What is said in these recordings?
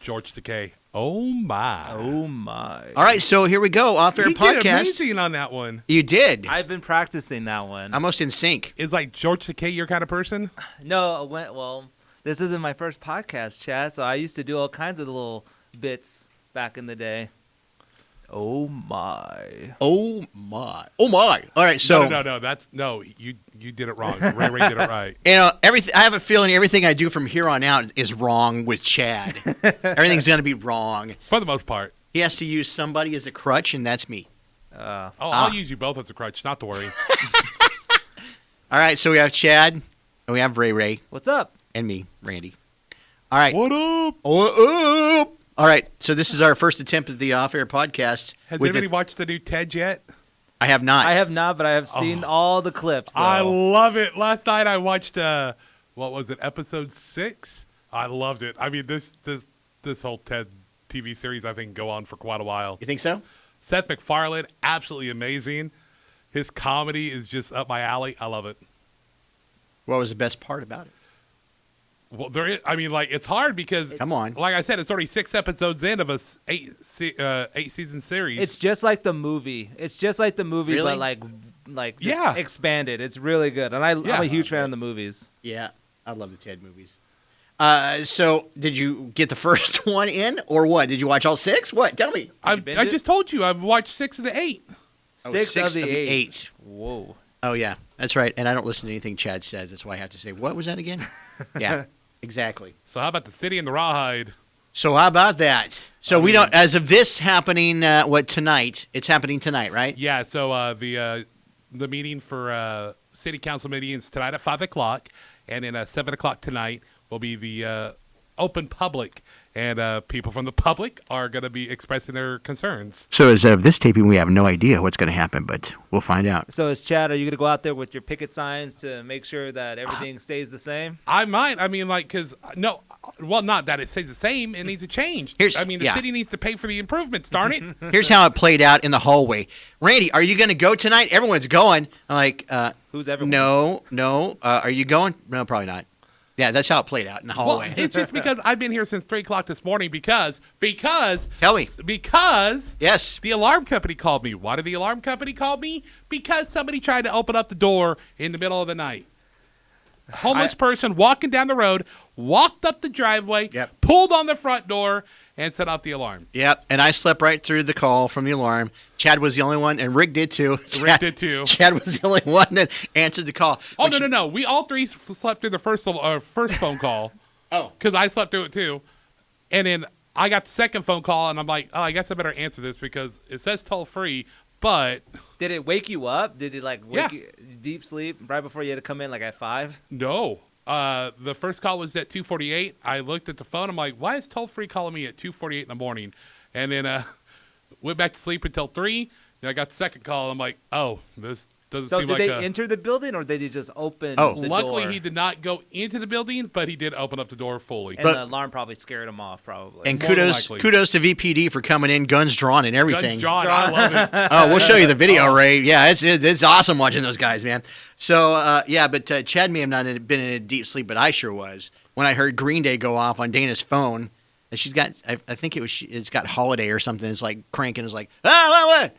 George Takei. Oh, my. Oh, my. All right, so here we go. Off-air He podcast. did amazing on that one. You did. I've been practicing that one. Almost in sync. Is like George Takei your kind of person? No, well, this isn't my first podcast, Chad, so I used to do all kinds of little bits back in the day. Oh, my. Oh, my. Oh, my. All right, so. No, you did it wrong. Ray did it right. You know, I have a feeling everything I do from here on out is wrong with Chad. Everything's going to be wrong. For the most part. He has to use somebody as a crutch, and that's me. I'll use you both as a crutch, not to worry. All right, so we have Chad, and we have Ray. What's up? And me, Randy. All right. What up? What up? All right, so this is our first attempt at the off-air podcast. Has anybody watched the new Ted yet? I have not. I have not, but I have seen all the clips. Though. I love it. Last night I watched, what was it, episode 6? I loved it. I mean, this whole Ted TV series, I think, go on for quite a while. You think so? Seth MacFarlane, absolutely amazing. His comedy is just up my alley. I love it. What was the best part about it? Well, it's hard because, come on, like I said, it's already 6 episodes in of a 8-season series. It's just like the movie. Really? But like just expanded. It's really good, and I'm a huge fan of the movies. Yeah, I love the Ted movies. So did you get the first one in, or what? Did you watch all 6? What? Tell me. I just told you I've watched 6 of the 8. Six of the 8. Whoa. Oh yeah, that's right. And I don't listen to anything Chad says. That's why I have to say, what was that again? Yeah. Exactly. So how about the city and the Rawhide? So how about that? So we don't, as of this happening, tonight? It's happening tonight, right? Yeah. So the meeting for city council meetings tonight at 5 o'clock, and then 7 o'clock tonight will be the open public, and people from the public are going to be expressing their concerns. So as of this taping, we have no idea what's going to happen, but we'll find out. So as Chad, are you going to go out there with your picket signs to make sure that everything stays the same? I might. I mean, not that it stays the same. It needs to change. The city needs to pay for the improvements, darn it. Here's how it played out in the hallway. Randy, are you going to go tonight? Everyone's going. I'm like, who's everyone? No. Are you going? No, probably not. Yeah, that's how it played out in the hallway. Well, it's just because I've been here since 3 o'clock this morning because Tell me. Because yes, the alarm company called me. Why did the alarm company call me? Because somebody tried to open up the door in the middle of the night. Homeless person walking down the road, walked up the driveway, pulled on the front door, and set off the alarm. Yep, and I slept right through the call from the alarm. Chad was the only one, and Rick did too. Rick did too. Chad was the only one that answered the call. Oh, no. We all 3 slept through the first phone call. Oh. Because I slept through it too. And then I got the second phone call, and I'm like, I guess I better answer this because it says toll-free, but... Did it wake you up? Did it wake you deep sleep right before you had to come in at 5? No. The first call was at 2:48. I looked at the phone. I'm like, why is toll-free calling me at 2:48 in the morning? And then went back to sleep until 3. Then I got the second call. I'm like, oh, this doesn't seem like So did they enter the building or did they just open the door? Luckily, he did not go into the building, but he did open up the door fully. And the alarm probably scared him off, probably. And kudos to VPD for coming in, guns drawn and everything. Guns drawn, I love it. Oh, we'll show you the video, Ray. Yeah, it's awesome watching those guys, man. So, but Chad may have not been in a deep sleep, but I sure was. When I heard Green Day go off on Dana's phone, and she's got, I think it's got Holiday or something. It's like cranking. It's like, what?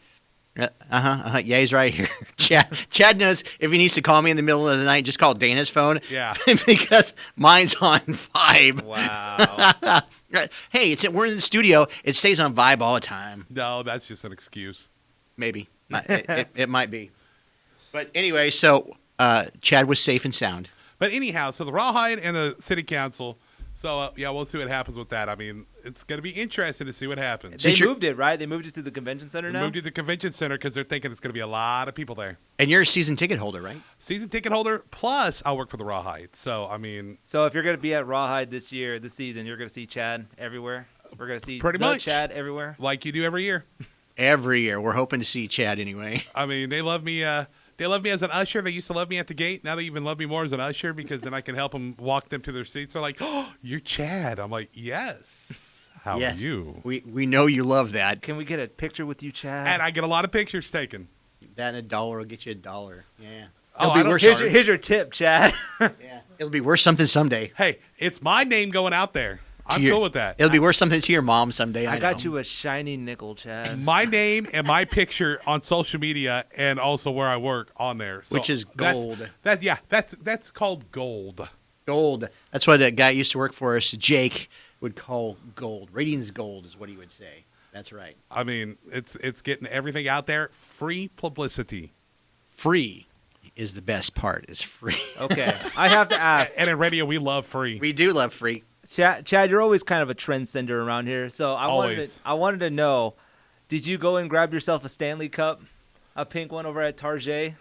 Yeah, he's right here. Chad knows if he needs to call me in the middle of the night, just call Dana's phone. Yeah. Because mine's on 5. Wow. Hey, we're in the studio. It stays on vibe all the time. No, that's just an excuse. Maybe. It might be. But anyway, so Chad was safe and sound. But anyhow, so the Rawhide and the city council. So, we'll see what happens with that. I mean, it's going to be interesting to see what happens. They moved it, right? They moved it to the convention center now? They moved it to the convention center because they're thinking it's going to be a lot of people there. And you're a season ticket holder, right? Season ticket holder, plus I'll work for the Rawhide. So, I mean... So, if you're going to be at Rawhide this season, you're going to see Chad everywhere? We're going to see pretty much Chad everywhere? Like you do every year. Every year. We're hoping to see Chad anyway. I mean, they love me... They love me as an usher. They used to love me at the gate. Now they even love me more as an usher because then I can help them walk them to their seats. They're like, oh, you're Chad. I'm like, yes. How are you? We know you love that. Can we get a picture with you, Chad? And I get a lot of pictures taken. That and $1 will get you $1. Yeah. Here's your tip, Chad. Yeah. It'll be worth something someday. Hey, it's my name going out there. I'm cool with that. It'll be worth something to your mom someday. I got you a shiny nickel, Chad. My name and my picture on social media, and also where I work on there, so which is gold. That's called gold. Gold. That's what a guy used to work for us, Jake, would call gold. Ratings gold is what he would say. That's right. I mean, it's getting everything out there. Free publicity. Free is the best part. It's free. Okay, I have to ask. And in radio, we love free. We do love free. Chad, you're always kind of a trendsetter around here. So I wanted to know, did you go and grab yourself a Stanley Cup, a pink one over at Target?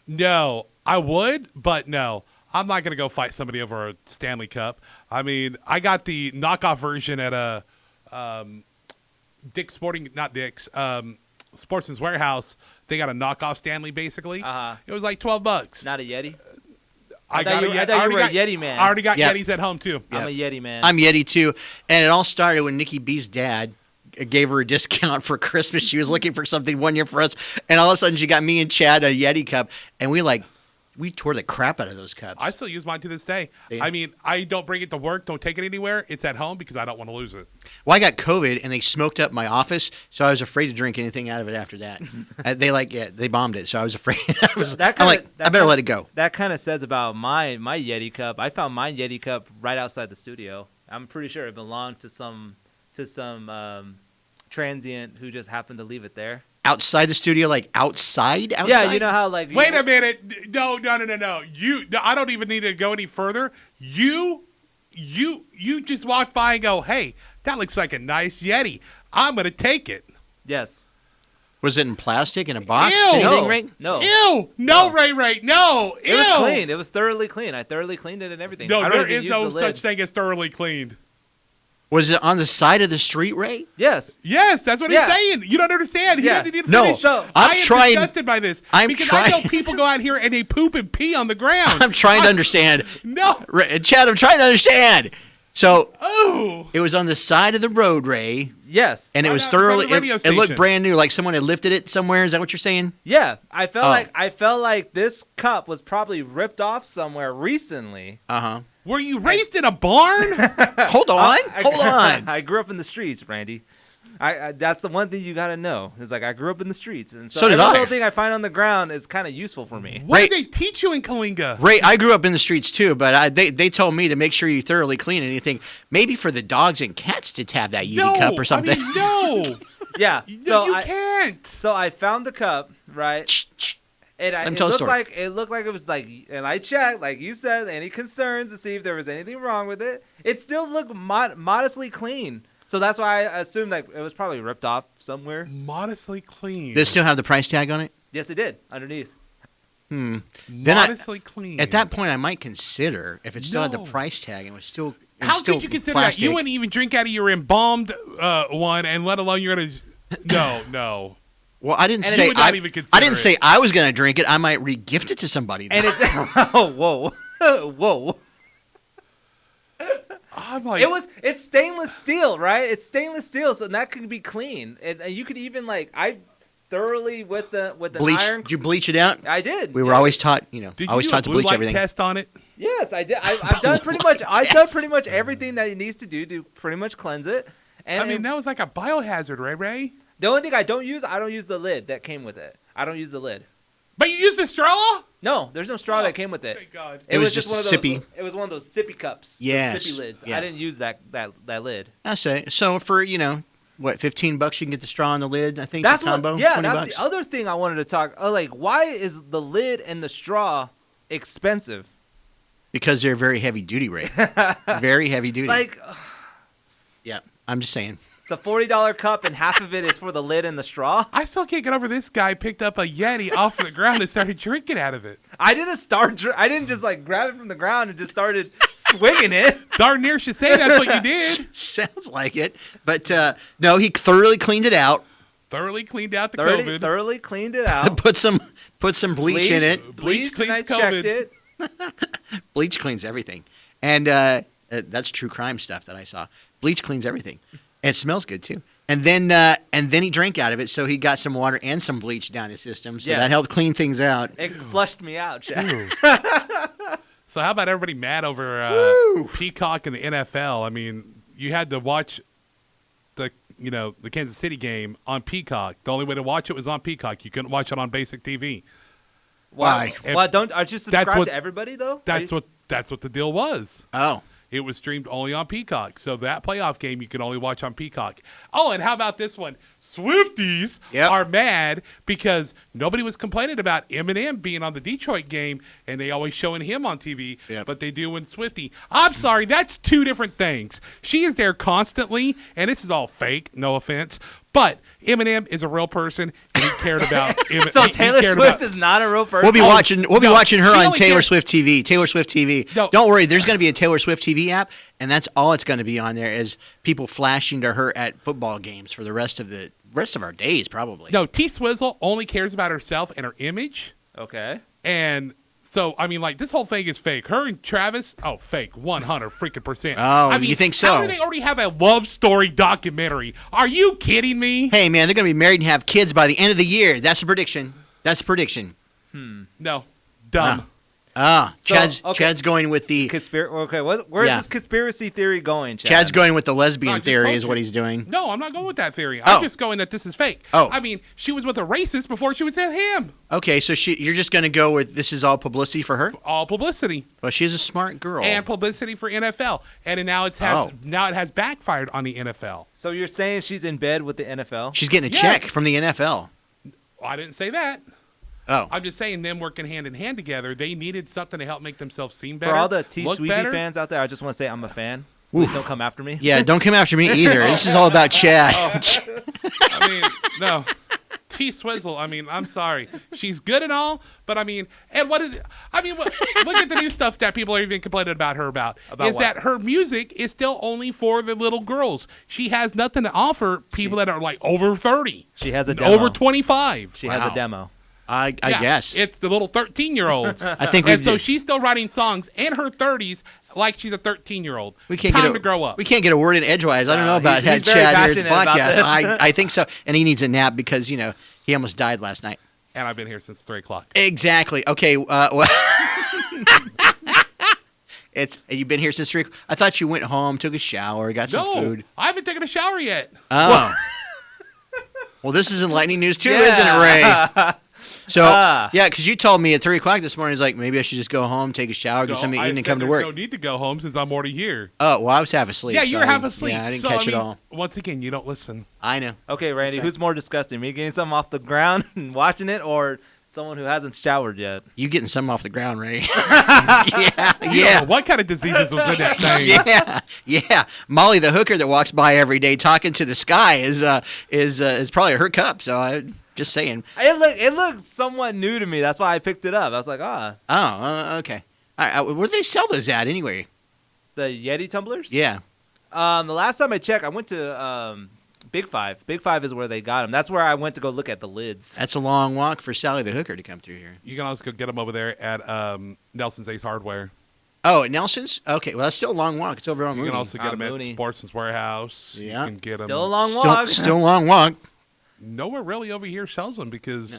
No, I would, but no. I'm not going to go fight somebody over a Stanley Cup. I mean, I got the knockoff version at a Sportsman's Warehouse. They got a knockoff Stanley, basically. Uh-huh. It was like $12. Not a Yeti? I thought you were a Yeti man. I already got Yep. Yetis at home, too. I'm a Yeti man. I'm Yeti, too. And it all started when Nikki B's dad gave her a discount for Christmas. She was looking for something one year for us. And all of a sudden, she got me and Chad a Yeti cup. And we tore the crap out of those cups. I still use mine to this day. Yeah. I mean, I don't bring it to work, don't take it anywhere. It's at home because I don't want to lose it. Well, I got COVID, and they smoked up my office, so I was afraid to drink anything out of it after that. They bombed it, so I was afraid. I better let it go. That kind of says about my Yeti cup. I found my Yeti cup right outside the studio. I'm pretty sure it belonged to some transient who just happened to leave it there. Outside the studio, like outside? Yeah, you know how like. Wait a minute! No! I don't even need to go any further. You just walked by and go, "Hey, that looks like a nice Yeti. I'm gonna take it." Yes. Was it in plastic in a box? Ew. Anything, Ray? No. Ew! No, Ray! No! It was clean. It was thoroughly clean. I thoroughly cleaned it and everything. No, I don't there even is use no the such lid. thing as thoroughly cleaned. Was it on the side of the street, Ray? Yes. Yes, that's what he's saying. You don't understand. He Yeah. doesn't need to No. finish. So, I am disgusted by this. Because I know people go out here and they poop and pee on the ground. I'm trying to understand. No. Chad, I'm trying to understand. So, Oh. it was on the side of the road, Ray, Yes. and it Right was out in front of thoroughly. the radio It looked station. brand new, like someone had lifted it somewhere. Is that what you're saying? Yeah. I felt Oh. like this cup was probably ripped off somewhere recently. Uh Were you raised in a barn? huh. Hold on. Hold on. I grew up in the streets, Randy. I that's the one thing you gotta know. Is like I grew up in the streets, and So did every I. little thing I find on the ground is kind of useful for me. What Ray- did they teach you in Kalinga? Ray, I grew up in the streets too, but they told me to make sure you thoroughly clean anything. Maybe for the dogs and cats to have that Yeti cup or something. I mean, no. Yeah. No, you can't. So I found the cup, right? And Let me it tell the looked story. like it was like, and I checked, like you said, any concerns to see if there was anything wrong with it. It still looked modestly clean. So that's why I assumed like it was probably ripped off somewhere. Modestly clean. Does it still have the price tag on it? Yes, it did underneath. Then Modestly clean. At that point, I might consider if it still had the No. price tag and was still. How still could you consider plastic. that? You wouldn't even drink out of your embalmed one, and let alone you're gonna. No. Well, I didn't And say you would not even consider I didn't it. say I was going to drink it. I might re-gift it to somebody. And it, oh, whoa. I'm like, It's stainless steel, right? It's stainless steel, so that could be clean. And you could even like I thoroughly with the bleach. iron. Did you bleach it out? I did. We were always taught, did always you do taught a to blue bleach light everything. test on it? Yes, I did. I've done pretty much. I've done pretty much everything that it needs to do to pretty much cleanse it. And I mean, that was like a biohazard, Ray. the only thing I don't use the lid that came with it. I don't use the lid. But you used the straw? No, there's no straw Oh, that came with it. Thank God. It was just just one a of those. sippy. It was one of those sippy cups. those Yes, sippy lids. yeah. I didn't use that lid. I say. So for, what, $15 you can get the straw on the lid, I think, That's the combo? what. Yeah, 20 that's bucks. the other thing I wanted to talk. Like, why is the lid and the straw expensive? Because they're very heavy duty, Ray. Very heavy duty. Like, Yeah, I'm just saying. the $40 cup and half of it is for the lid and the straw. I still can't get over this guy picked up a Yeti off the ground and started drinking out of it. I didn't just like grab it from the ground and just started swinging it. Darn near should say that's what you did. Sounds like it. But no, he thoroughly cleaned it out. Thoroughly cleaned out the COVID. Thoroughly cleaned it out. Put some bleach in it. Bleach and I cleans checked COVID. it. Bleach cleans everything. And that's true crime stuff that I saw. Bleach cleans everything. And it smells good too. And then he drank out of it, so he got some water and some bleach down his system. So Yes. that helped clean things out. It flushed me out, Chad. So how about everybody mad over Peacock and the NFL? I mean, you had to watch the Kansas City game on Peacock. The only way to watch it was on Peacock. You couldn't watch it on basic TV. Why? Well, aren't you subscribed to everybody though? That's what the deal was. Oh. It was streamed only on Peacock. So that playoff game you could only watch on Peacock. Oh, and how about this one? Swifties are mad because nobody was complaining about Eminem being on the Detroit game, and they always showing him on TV, but they do in Swiftie. I'm sorry, that's two different things. She is there constantly, and this is all fake, no offense, but Eminem is a real person, and he cared about Eminem. So Taylor Swift is not a real person? We'll be watching her on Taylor Swift TV. Taylor Swift TV. No. Don't worry, there's going to be a Taylor Swift TV app, and that's all it's going to be on there is people flashing to her at football games for the rest of our days, probably. No, T Swizzle only cares about herself and her image. Okay. And so, I mean, like, this whole thing is fake. Her and Travis, fake, 100%. Oh, I mean, you think so? How do they already have a love story documentary? Are you kidding me? Hey, man, they're going to be married and have kids by the end of the year. That's a prediction. No. Dumb. Chad's going with the where's this conspiracy theory going, Chad? Chad's going with the lesbian theory is what he's doing. No, I'm not going with that theory. I'm just going that this is fake. Oh. I mean, she was with a racist before she was with him. Okay, so you're just going to go with this is all publicity for her? All publicity. Well, she's a smart girl. And publicity for NFL. And now it has backfired on the NFL. So you're saying she's in bed with the NFL? She's getting a check from the NFL. I didn't say that. Oh. I'm just saying them working hand in hand together. They needed something to help make themselves seem better. For all the T-Sweezy fans out there, I just want to say I'm a fan. Please don't come after me. Yeah, don't come after me either. This is all about Chad. I mean, no. T-Swizzle, I mean, I'm sorry. She's good and all, but I mean, and look at the new stuff that people are even complaining about her about that her music is still only for the little girls. She has nothing to offer people that are like over 30. She has a demo. Over 25. She has a demo. I guess. It's the little 13-year-olds. I think so she's still writing songs in her 30s like she's a 13-year-old. Time to grow up. We can't get a word in edgewise. I don't know about Chad here at the podcast. I think so. And he needs a nap because, he almost died last night. And I've been here since 3 o'clock. Exactly. Okay. You've been here since 3 o'clock. I thought you went home, took a shower, got some food. I haven't taken a shower yet. Oh. Well, this is enlightening news too, isn't it, Ray? So, because you told me at 3 o'clock this morning, like, maybe I should just go home, take a shower, get something to eat, and come to work. No need to go home since I'm already here. Oh, well, I was half asleep. Yeah, you were half asleep. Yeah, I didn't catch it all. Once again, you don't listen. I know. Okay, Randy, who's more disgusting? Me getting something off the ground and watching it, or someone who hasn't showered yet? You getting something off the ground, Ray. Yeah. What kind of diseases was in that thing? Yeah. Molly the hooker that walks by every day talking to the sky is probably her cup, so just saying. It looked somewhat new to me. That's why I picked it up. I was like, Oh, okay. All right. Where do they sell those at anyway? The Yeti tumblers? Yeah. The last time I checked, I went to Big Five. Big Five is where they got them. That's where I went to go look at the lids. That's a long walk for Sally the hooker to come through here. You can also go get them over there at Nelson's Ace Hardware. Oh, at Nelson's? Okay, well, that's still a long walk. It's over on Mooney. You can also get them at Sportsman's Warehouse. Yeah. You can get still a long walk. Still a long walk. Nowhere really over here sells them because...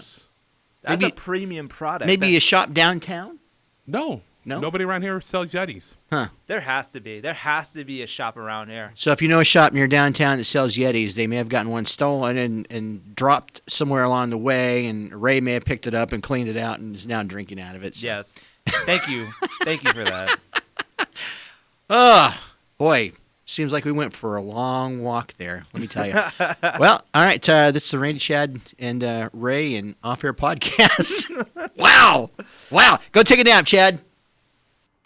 No. That's a premium product. Maybe a shop downtown? No. Nobody around here sells Yetis. Huh. There has to be. There has to be a shop around here. So if you know a shop near downtown that sells Yetis, they may have gotten one stolen and dropped somewhere along the way, and Ray may have picked it up and cleaned it out and is now drinking out of it. So. Yes. Thank you. Thank you for that. Boy. Seems like we went for a long walk there, let me tell you. Well, all right. This is the Randy, Chad, and Ray and Off Air Podcast. Wow. Go take a nap, Chad.